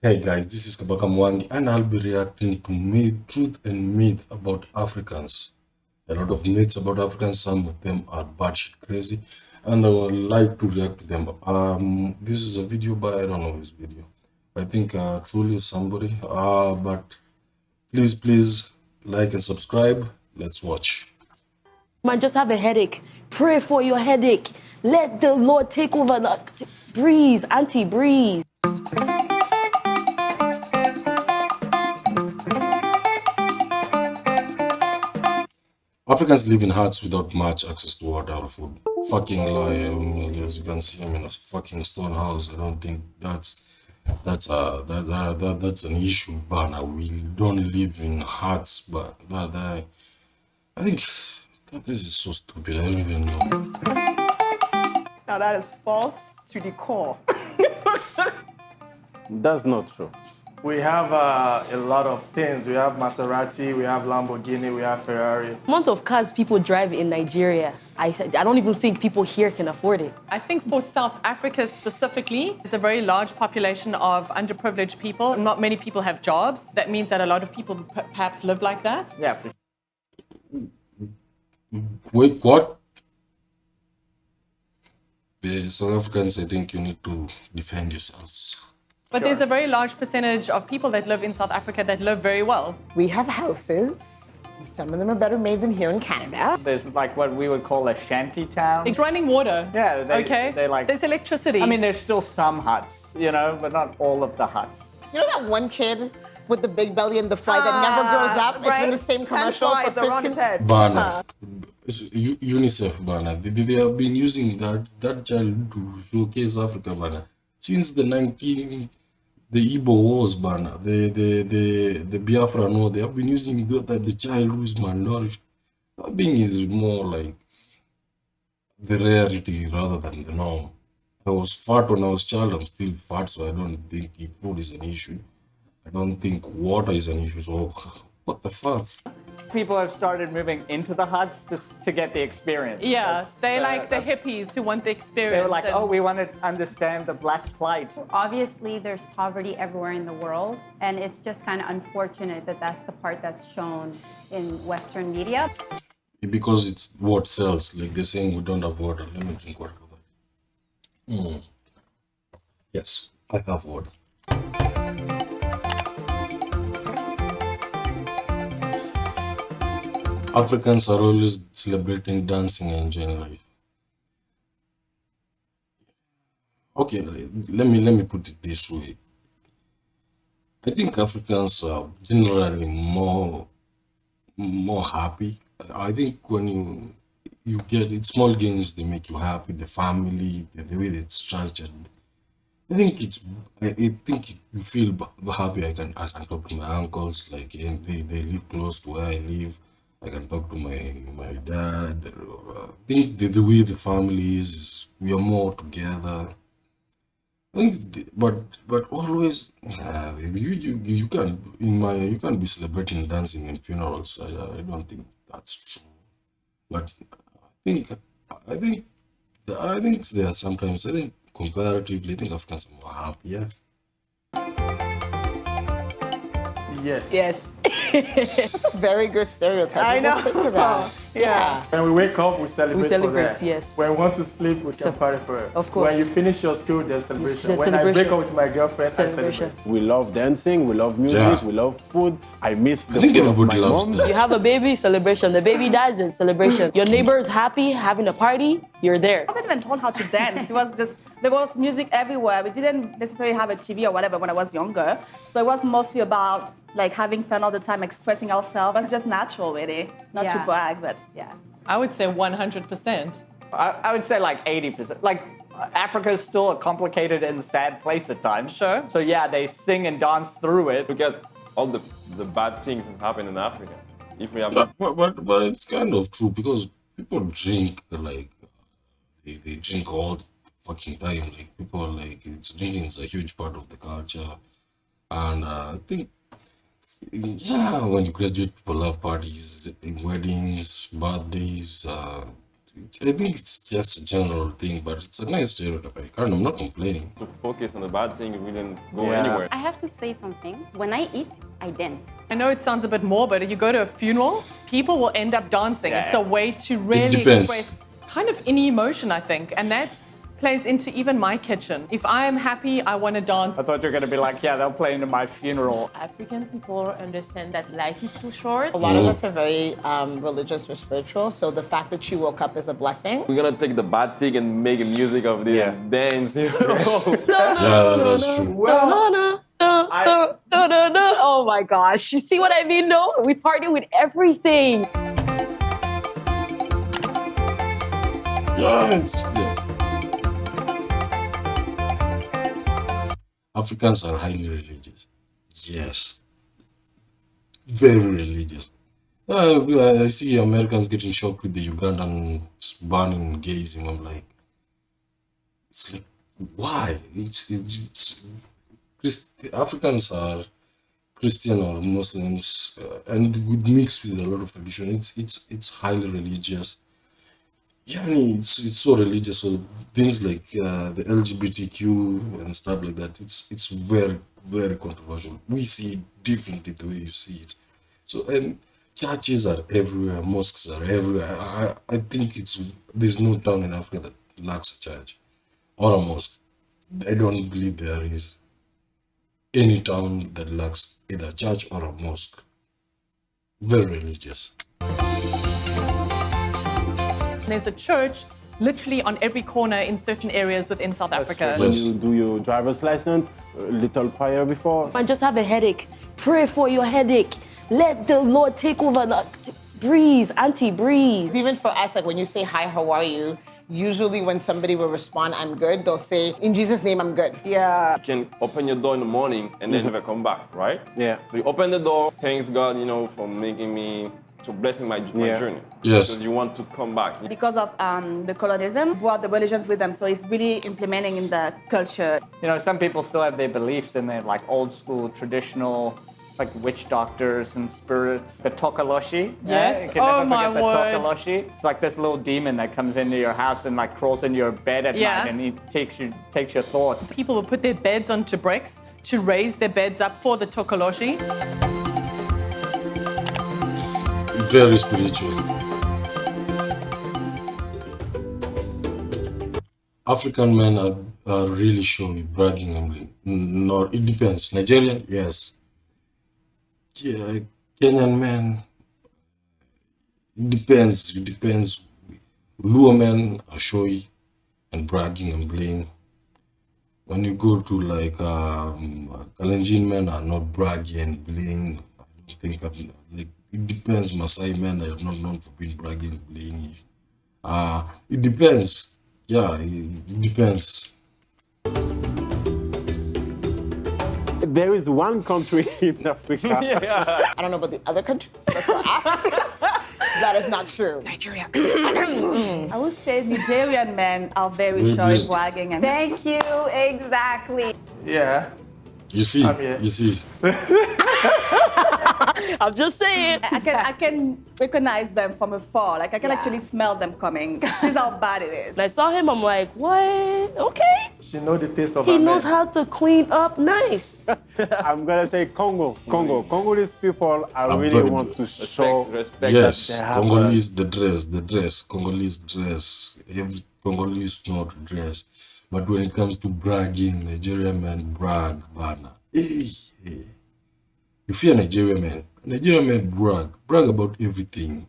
Hey guys, this is Kabaka Mwangi and I'll be reacting to truth and myth about Africans. A lot of myths about Africans, some of them are batshit crazy, and I would like to react to them. This is a video by I don't know whose video. I think truly somebody. But please like and subscribe. Let's watch. Man, just have a headache. Pray for your headache. Let the Lord take over. Breathe, auntie, breathe. Africans live in huts without much access to water or food. Fucking lie. As you can see, I'm in a fucking stone house. I don't think that's an issue, but we don't live in huts. But I think that this is so stupid. I don't even know. Now that is false to the core. That's not true. We have a lot of things. We have Maserati, we have Lamborghini, we have Ferrari. The amount of cars people drive in Nigeria, I don't even think people here can afford it. I think for South Africa specifically, there's a very large population of underprivileged people. Not many people have jobs. That means that a lot of people perhaps live like that. Yeah, for Wait, what? The South Africans, I think you need to defend yourselves. But there's a very large percentage of people that live in South Africa that live very well. We have houses. Some of them are better made than here in Canada. there's like what we would call a shanty town. It's running water. Yeah, Okay. they There's electricity. I mean, there's still some huts, but not all of the huts. You know that one kid with the big belly and the fly that never grows up? It's been the same commercial for 15 Bana, UNICEF Bana, they have been using that child to showcase Africa Bana since the Igbo wars Bana, the Biafra war. They have been using the child who is malnourished. I think is more like the rarity rather than the norm. I was fat when I was child. I'm still fat, so I don't think food is an issue. I don't think water is an issue. So what the fuck? People have started moving into the huts just to get the experience. yeah, they like the that's- hippies who want the experience. They were like, and- oh, we want to understand the black plight. Obviously, there's poverty everywhere in the world, and it's just kind of unfortunate that that's the part that's shown in Western media. Because it's what sells. Like they're saying we don't have water. Let me drink water. Yes, I have water. Africans are always celebrating, dancing, and enjoying life. Okay, let me put it this way. I think Africans are generally more happy. I think when you get it, small gains they make you happy. The family, the way it's structured. I think I think you feel happy. I can talk to my uncles, like they live close to where I live. I can talk to my dad. I think the way the family is we are more together. I think, but always, you can you can be celebrating dancing in funerals. I don't think that's true. But I think I think there are sometimes I think comparatively, I think Africans are more happier. Yes. Yes. That's a very good stereotype. I We'll know. stick to that. Yeah. When we wake up, we celebrate, celebrate, for that. yes. When we want to sleep, we can party for it. Of course. When you finish your school, there's celebration. There's When I break celebration. up with my girlfriend, I Celebration. celebrate. We love dancing, we love music, Yeah. we love food. I miss the I think food of everybody my loves mom. that. You have a baby, celebration. The baby dies, it's celebration. Your neighbor is happy, having a party, you're there. I wasn't even told how to dance. It was just, there was music everywhere. We didn't necessarily have a TV or whatever when I was younger. So it was mostly about like having fun all the time, expressing ourselves. It's just natural, really. Not to Yeah. brag, but yeah. I would say 100%. I would say like 80%. Like Africa is still a complicated and sad place at times. Sure. So yeah, they sing and dance through it. Look at all the bad things that happen in Africa. If we have But it's kind of true because people drink like they drink all the fucking time. Like people like drinking is a huge part of the culture, and I think yeah, when you graduate, people have parties, weddings, birthdays, I think it's just a general thing, but it's a nice stereotype. I'm not complaining. To focus on the bad thing, we didn't go Yeah. anywhere. I have to say something. When I eat, I dance. I know it sounds a bit morbid. You go to a funeral, people will end up dancing. Yeah. It's a way to really depends. express kind of any emotion, I think. And that plays into even my kitchen. If I am happy, I want to dance. I thought you were going to be like, yeah, they'll play into my funeral. African people understand that life is too short. A lot of us are very religious or spiritual, so the fact that you woke up is a blessing. We're gonna take the bad thing and make music of this Yeah. dance. You know? Yeah, that's true. Oh my gosh. You see what I mean? No, we party with everything. Yeah, yeah. Africans are highly religious. Yes. Very religious. I see Americans getting shocked with the Ugandan banning gayism. I'm like, it's like, why? Africans are Christian or Muslims, and with mixed with a lot of religion. It's highly religious. Yeah, I mean, it's so religious. So things like the LGBTQ and stuff like that, it's very, very controversial. We see it differently the way you see it. So, and churches are everywhere, mosques are everywhere. I think there's no town in Africa that lacks a church or a mosque. I don't believe there is any town that lacks either a church or a mosque. Very religious. There's a church literally on every corner in certain areas within South Africa. true. When Yes. you do your driver's license, a little prayer before. I just have a headache. Pray for your headache. Let the Lord take over. Breathe, auntie, breathe. Even for us, like when you say, hi, how are you? Usually when somebody will respond, I'm good, they'll say, in Jesus' name, I'm good. Yeah. You can open your door in the morning and then never come back, right? Yeah. So you open the door, thanks God, you know, for making me, to blessing my Yeah. journey. Yes. Because you want to come back. Because of the colonialism, brought the religions with them, so it's really implementing in the culture. You know, some people still have their beliefs in their like old school, traditional, like witch doctors and spirits. The Tokoloshi. Yes. You can Oh, never my forget the word. Tokoloshi. It's like this little demon that comes into your house and like crawls into your bed at Yeah. night and he takes your thoughts. People will put their beds onto bricks to raise their beds up for the Tokoloshi. Very spiritual. African men are really showy, bragging and no, it depends. Nigerian, yes. Yeah, Kenyan men, it depends. It depends. Luo men are showy and bragging and bling. When you go to like Kalenjin men are not braggy and bling. I don't think like it depends. Masai men are not known for being braggy and bling. It depends. Yeah, it depends. There is one country in Africa. I don't know about the other countries, but for us, that is not true. Nigeria. I would say Nigerian men are very Very shy, good. bragging, and Thank you, exactly. Yeah. You see, here. you see. I'm just saying. I can recognize them from afar. Like I can actually smell them coming. This is how bad it is. I saw him, I'm like, what? Okay. She knows the taste of He her knows men. how to clean up nice. I'm gonna say Congo. Congolese people, I I'm really very want to good. show. Respect Yes, they have Congolese, the dress, Congolese dress. Every Congolese know how to dress. But when it comes to bragging, Nigerian men brag, bana. Hey. You fear Nigerian men brag about everything,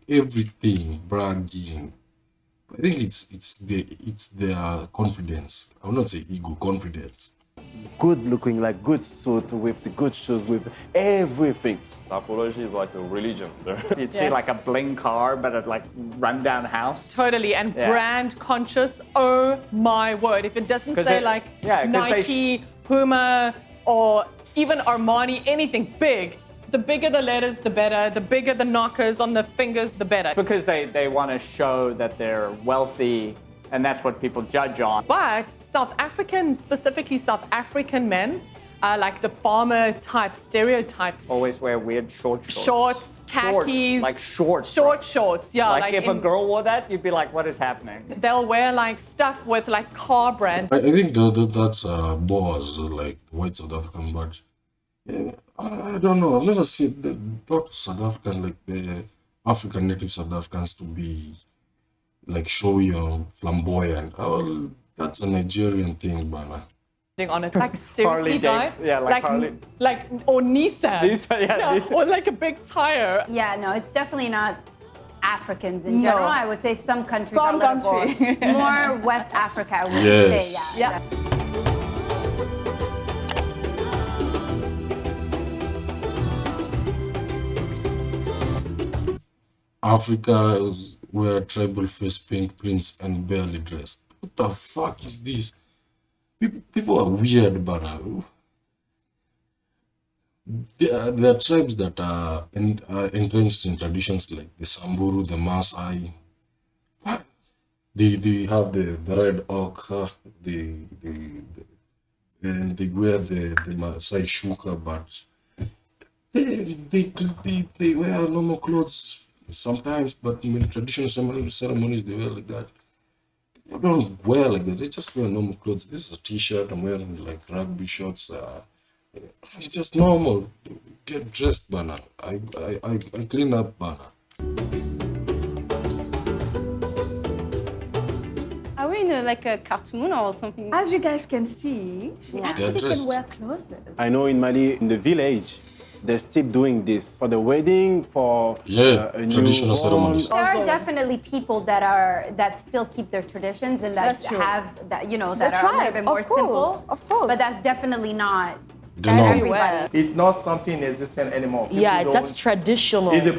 bragging. I think it's their confidence. I will not say ego, confidence. Good looking, like good suit with the good shoes, with everything. Apology is like a religion. You'd see like a bling car, but a like rundown house. Totally, and Yeah. brand conscious. Oh my word! If it doesn't 'Cause say it- like yeah, 'cause they Nike, Puma, or even Armani, anything big, the bigger the letters, the better. The bigger the knockers on the fingers, the better. Because they want to show that they're wealthy, and that's what people judge on. But South African, specifically South African men, like the farmer type stereotype. Always wear weird short shorts. Shorts, khakis. Like shorts. Short shorts, yeah. Like if a girl wore that, you'd be like, what is happening? They'll wear like stuff with like car brand. I think that's Boaz, like white South African, but yeah, I don't know. I've never seen thought South African, like the African native South Africans, to be like showy or flamboyant. Oh, that's a Nigerian thing, bana. On it, like seriously, Harley guy, Dav- yeah, like Harley. or Nissan, Nissan, yeah, Nissan. or like a big tire. Yeah, no, it's definitely not Africans in No. general. I would say some countries Some are a little country. more West Africa, I would Yes. say. Yeah. Africa is where tribal face paint prints and barely dressed. What the fuck is this? People are weird, but there are tribes that are entrenched in traditions like the Samburu, the Maasai. They have the red oak, and they wear the Maasai shuka, but they wear normal clothes sometimes, but in traditional ceremonies they wear like that. People don't wear like that, they just wear normal clothes. This is a t-shirt, I'm wearing like rugby shorts. It's just normal. Get dressed, bana. I clean up, bana. Are we in like a cartoon or something? As you guys can see, we actually can dressed. wear clothes. I know in Mali, in the village, they're still doing this for the wedding, for Yeah, a traditional newborn. ceremonies. There are definitely people that still keep their traditions and that That's true. have that that The are a little tribe, bit more of course, simple. of course. But that's definitely not The norm. everybody. It's not something existent anymore. People Yeah, that's don't- traditional It's in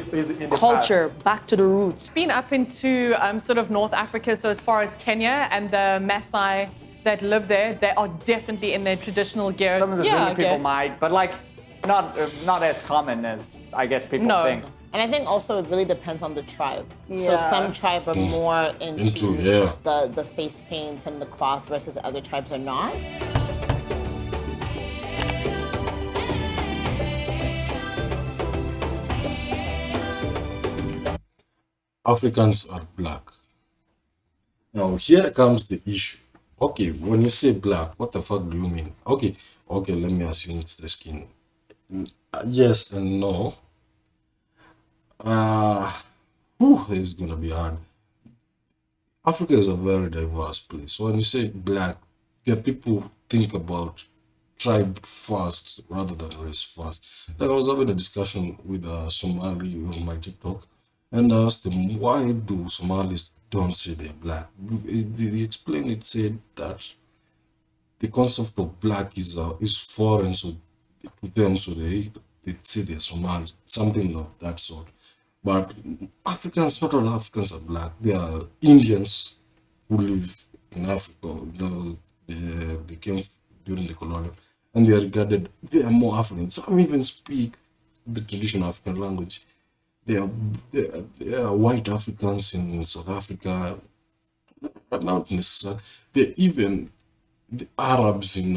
the culture, back to the roots. Been up into sort of North Africa, so as far as Kenya and the Maasai that live there, they are definitely in their traditional gear. Some of the yeah, Zulu I people guess. might, but like not as common as I guess people No. think. And I think also it really depends on the tribe. So Yeah. some tribe are more into, yeah. the face paint and the cloth versus other tribes are not. Africans are black. Now here comes the issue. Okay, when you say black, what the fuck do you mean? Okay, let me assume it's the skin. Yes and no. It's gonna be hard. Africa is a very diverse place. So when you say black, there people think about tribe first rather than race first. Like I was having a discussion with a Somali on my TikTok, and I asked them, why do Somalis don't say they're black? They explained it, said that the concept of black is foreign to them, so they say they're Somali, something of that sort. But Africans, not all Africans are black. There are Indians who live in Africa. They came during the colonial, and they are regarded. They are more African. Some even speak the traditional African language. There are white Africans in South Africa, but not necessarily. There are even the Arabs in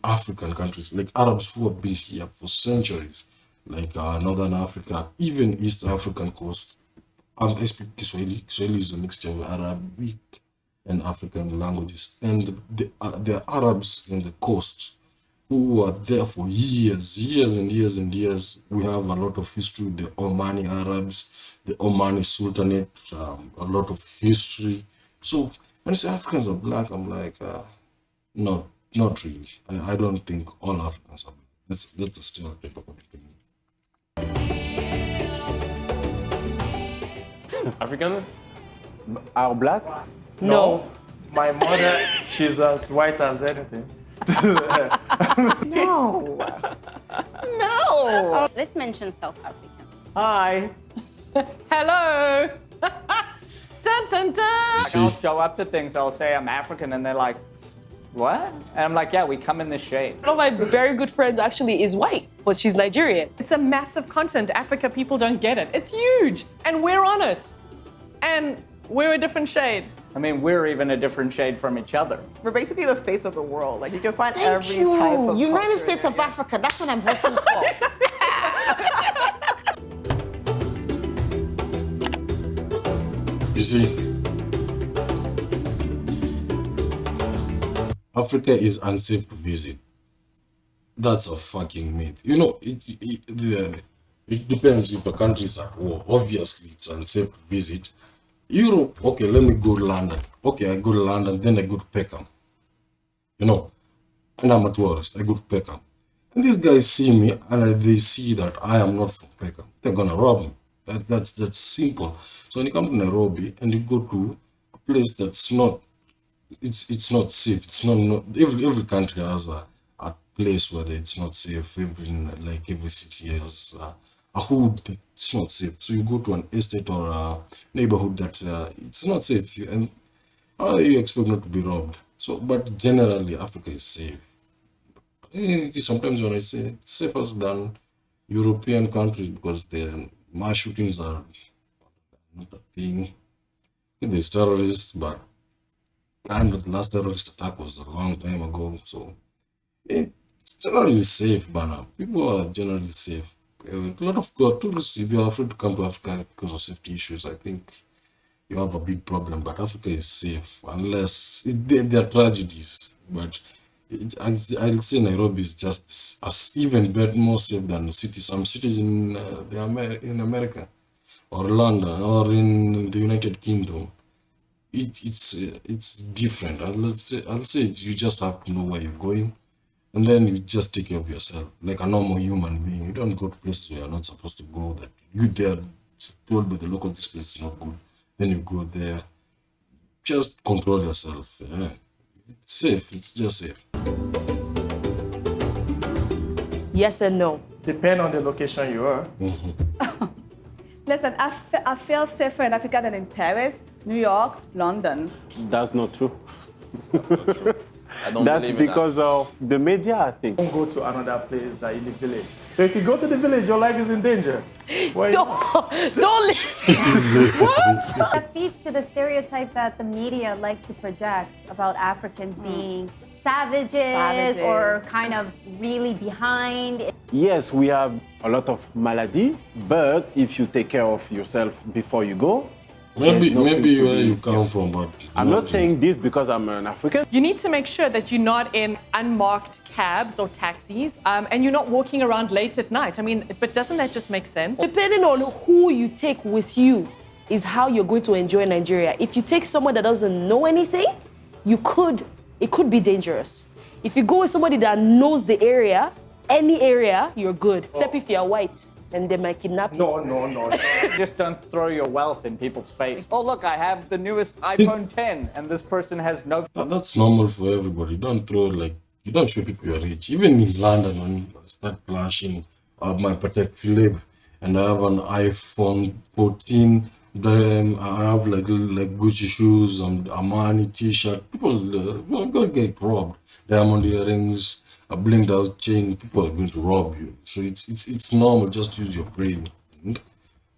African countries, like Arabs who have been here for centuries, like Northern Africa, even East African coast. I speak Kiswahili. Kiswahili is a mixture of Arabic and African languages, and the Arabs in the coast who are there for years and years. We have a lot of history, the Omani Arabs, the Omani Sultanate, a lot of history. So when I say Africans are black, I'm like, not really. I don't think all Africans are black. That's a stereotype according to me. African? Are black? No. My mother, she's as white as anything. No. No. Let's mention South Africa. Hi. Hello. Dun dun dun. You see, I'll show up to things. I'll say I'm African, and they're like, "What?" And I'm like, "Yeah, we come in the shade." One of my very good friends actually is white, but she's Nigerian. It's a massive continent. Africa, people don't get it. It's huge, and we're on it. And we're a different shade. I mean, we're even a different shade from each other. We're basically the face of the world. Like you can find Thank every you. type of United culture States there, of yeah. Africa. That's what I'm voting for. You see, Africa is unsafe to visit. That's a fucking myth. You know, it depends if the country is at war. Obviously, it's unsafe to visit. Europe, okay, let me go to London. Okay, I go to London, then I go to Peckham. You know, and I'm a tourist. I go to Peckham. And these guys see me and they see that I am not from Peckham. They're gonna rob me. That's simple. So when you come to Nairobi and you go to a place that's not, it's not safe. It's not every country has a place where it's not safe. Every city has a hood that's not safe. So you go to an estate or a neighborhood that it's not safe, and how do you expect not to be robbed? So, but generally, Africa is safe. Sometimes when I say it's safer than European countries because the mass shootings are not a thing. There's terrorists, but kind of the last terrorist attack was a long time ago. So it's generally safe, Bana. People are generally safe. A lot of tourists, if you're afraid to come to Africa because of safety issues, I think you have a big problem. But Africa is safe unless there are tragedies. But I'll say Nairobi is just even more safe than some cities in America or London or in the United Kingdom. It's different. I'll say you just have to know where you're going, and then you just take care of yourself like a normal human being. You don't go to places where you're not supposed to go. That they're told by the locals this place is not good. Then you go there. Just control yourself. Yeah. It's safe. It's just safe. Yes and no. Depend on the location you are. Listen, I feel safer in Africa than in Paris, New York, London. That's not true. I don't That's believe in because of the media, I think. Don't go to another place than in the village. So if you go to the village, your life is in danger. Don't listen. That feeds to the stereotype that the media like to project about Africans being savages or kind of really behind. Yes, we have a lot of malady, but if you take care of yourself before you go, maybe where you come from, but I'm not saying this because I'm an African. You need to make sure that you're not in unmarked cabs or taxis, and you're not walking around late at night. I mean, but doesn't that just make sense? Depending on who you take with you is how you're going to enjoy Nigeria. If you take someone that doesn't know anything, it could be dangerous. If you go with somebody that knows the area, any area, you're good. Except if you're white, and they might kidnap you. No. Just don't throw your wealth in people's face. Oh, look, I have the newest iPhone 10, and this person has no. That's normal for everybody. You don't show people you're rich. Even in London, when you start flashing my Patek Philippe, and I have an iPhone 14, then I have like Gucci shoes and Armani t-shirt. People are gonna get robbed. Diamond earrings, a blinged out chain. People are going to rob you. So it's normal. Just use your brain and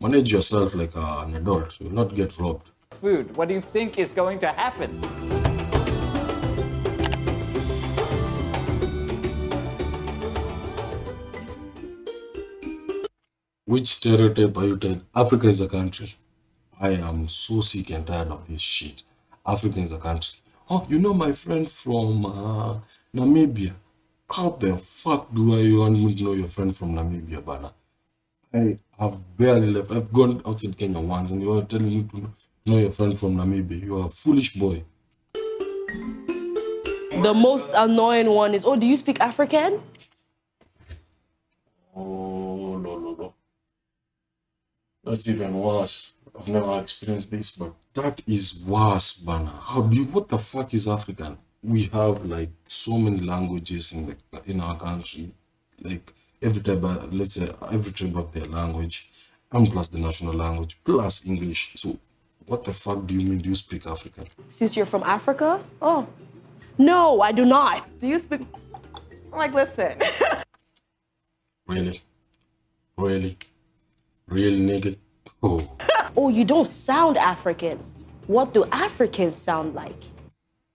manage yourself like an adult. You'll not get robbed. Food. What do you think is going to happen? Which stereotype are you telling? Africa is a country. I am so sick and tired of this shit. Africa is a country. Oh, you know my friend from Namibia. How the fuck do I want me to know your friend from Namibia, Bana? I have barely left. I've gone outside Kenya once, and you are telling me to know your friend from Namibia. You are a foolish boy. The most annoying one is, oh, do you speak African? Oh, no. That's even worse. I've never experienced this, but that is worse, Bana. What the fuck is African? We have like so many languages in our country. Like every tribe have their language, and plus the national language, plus English. So what the fuck do you mean? Do you speak African? Since you're from Africa? Oh, no, I do not. Do you speak? I'm like, listen. Really, nigga? Oh. Oh, you don't sound African. what do Africans sound like?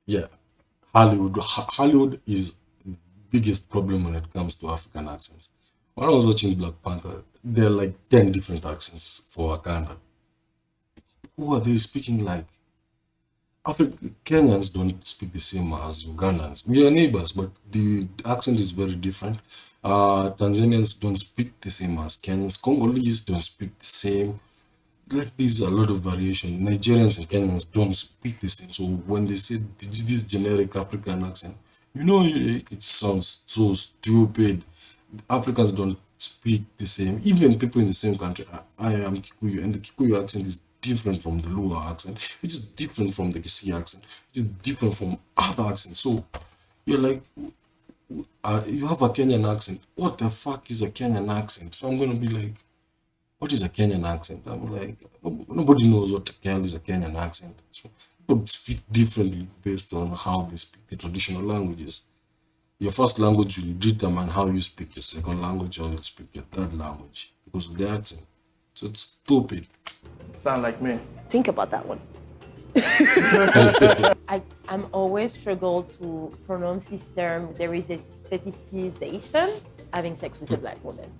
Yeah, Hollywood is the biggest problem when it comes to African accents. When I was watching Black Panther, there are like 10 different accents for Wakanda. Who are they speaking like? Kenyans don't speak the same as Ugandans. We are neighbors, but the accent is very different. Tanzanians don't speak the same as Kenyans. Congolese don't speak the same. Like there's a lot of variation. Nigerians and Kenyans don't speak the same. So when they say this generic African accent, it sounds so stupid. Africans don't speak the same. Even people in the same country. I am Kikuyu, and the Kikuyu accent is different from the Luo accent, which is different from the Kisii accent, which is different from other accents. So you're like, you have a Kenyan accent. What the fuck is a Kenyan accent? So I'm going to be like, what is a Kenyan accent? I'm like, nobody knows what the hell is a Kenyan accent. So people speak differently based on how they speak the traditional languages. Your first language will determine how you speak your second language, or you'll speak your third language because of the accent. So it's stupid. Sound like me. Think about that one. I'm always struggle to pronounce this term. There is a fetishization having sex with a black woman.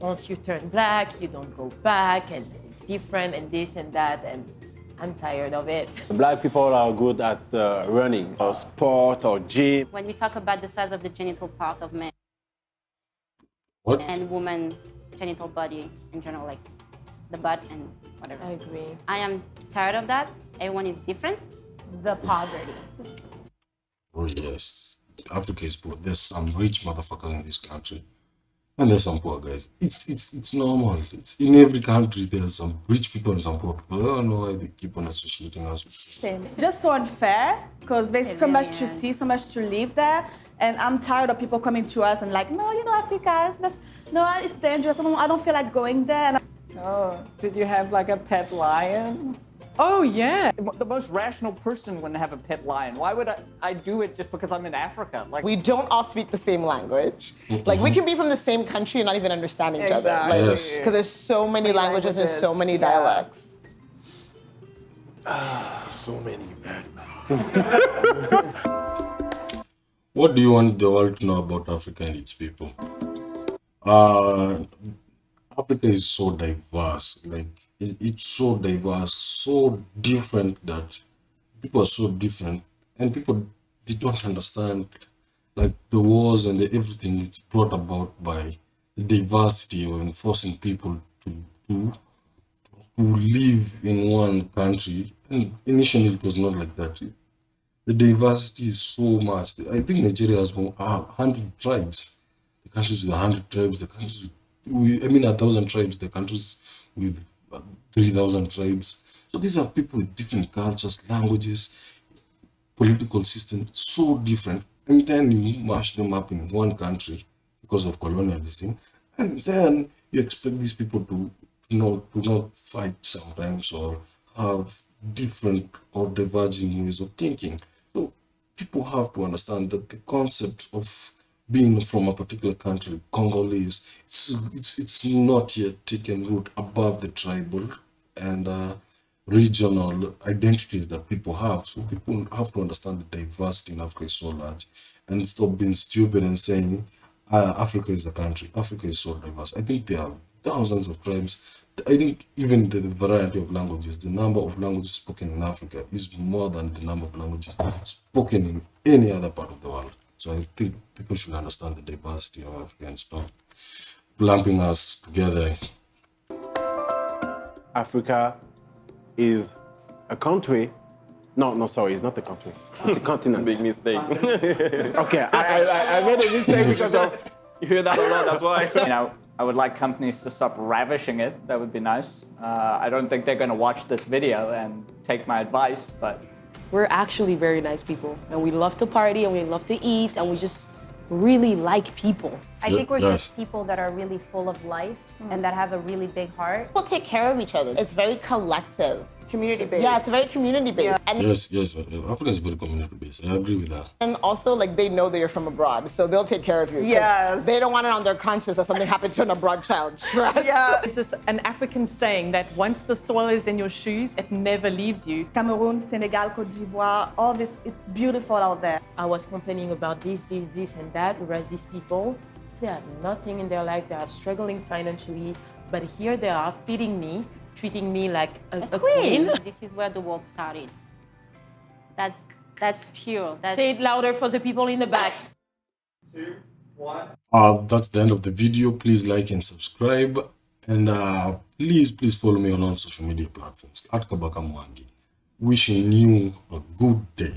Once you turn black, you don't go back, and it's different, and this and that, and I'm tired of it. Black people are good at running, or sport, or gym. When we talk about the size of the genital part of men What? and woman genital body in general, like the butt and whatever. I agree. I am tired of that. Everyone is different. The poverty. Oh yes, Africa is poor. There's some rich motherfuckers in this country, and there's some poor guys. It's normal. It's in every country. There's some rich people and some poor people. I don't know why they keep on associating us with. Same. It's just so unfair because there's so much to see, so much to live there. And I'm tired of people coming to us and like, no, Africa, it's dangerous. I don't feel like going there. Oh, did you have like a pet lion? Oh, yeah. The most rational person wouldn't have a pet lion. Why would I do it just because I'm in Africa? Like, We don't all speak the same language. Like, we can be from the same country and not even understand each other. Exactly. Like, Yes. because there's so many languages and so many dialects. So many, man. What do you want the world to know about Africa and its people? Africa is so diverse. Like it's so diverse, so different that people are so different, and people they don't understand like the wars and everything. It's brought about by the diversity of enforcing people to live in one country. And initially, it was not like that. The diversity is so much. I think Nigeria has 100 tribes. The countries with 100 tribes, the countries with 1,000 tribes, the countries with 3,000 tribes. So these are people with different cultures, languages, political systems, so different. And then you mash them up in one country because of colonialism. And then you expect these people to not fight sometimes or have different or diverging ways of thinking. So people have to understand that the concept of being from a particular country, Congolese, it's not yet taken root above the tribal and regional identities that people have. So people have to understand the diversity in Africa is so large and stop being stupid and saying Africa is a country. Africa is so diverse. I think there are thousands of tribes. I think even the variety of languages, the number of languages spoken in Africa is more than the number of languages spoken in any other part of the world. So I think people should understand the diversity of Africa and stop lumping us together. Africa is a country. No, sorry, it's not a country. It's a continent. Big mistake. Okay, I made a mistake because of... You hear that a lot, that's why. I would like companies to stop ravishing it. That would be nice. I don't think they're going to watch this video and take my advice, but... We're actually very nice people, and we love to party, and we love to eat, and we just really like people. I think we're just people that are really full of life and that have a really big heart. People take care of each other. It's very collective. community based. Yeah, it's very community based. And Yes, Africa is very community based. I agree with that. And also, like, they know that you're from abroad, so they'll take care of you. 'cause Yes. They don't want it on their conscience that something happened to an abroad child. Trust. Yeah. There's this an African saying that once the soil is in your shoes, it never leaves you. Cameroon, Senegal, Côte d'Ivoire, all this, it's beautiful out there. I was complaining about this, and that, whereas these people, they have nothing in their life, they are struggling financially, but here they are feeding me, treating me like a queen. This is where the world started. That's pure. Say it louder for the people in the back. 2, 1. That's the end of the video. Please like and subscribe. And please follow me on all social media platforms at Kabaka Mwangi. Wishing you a good day.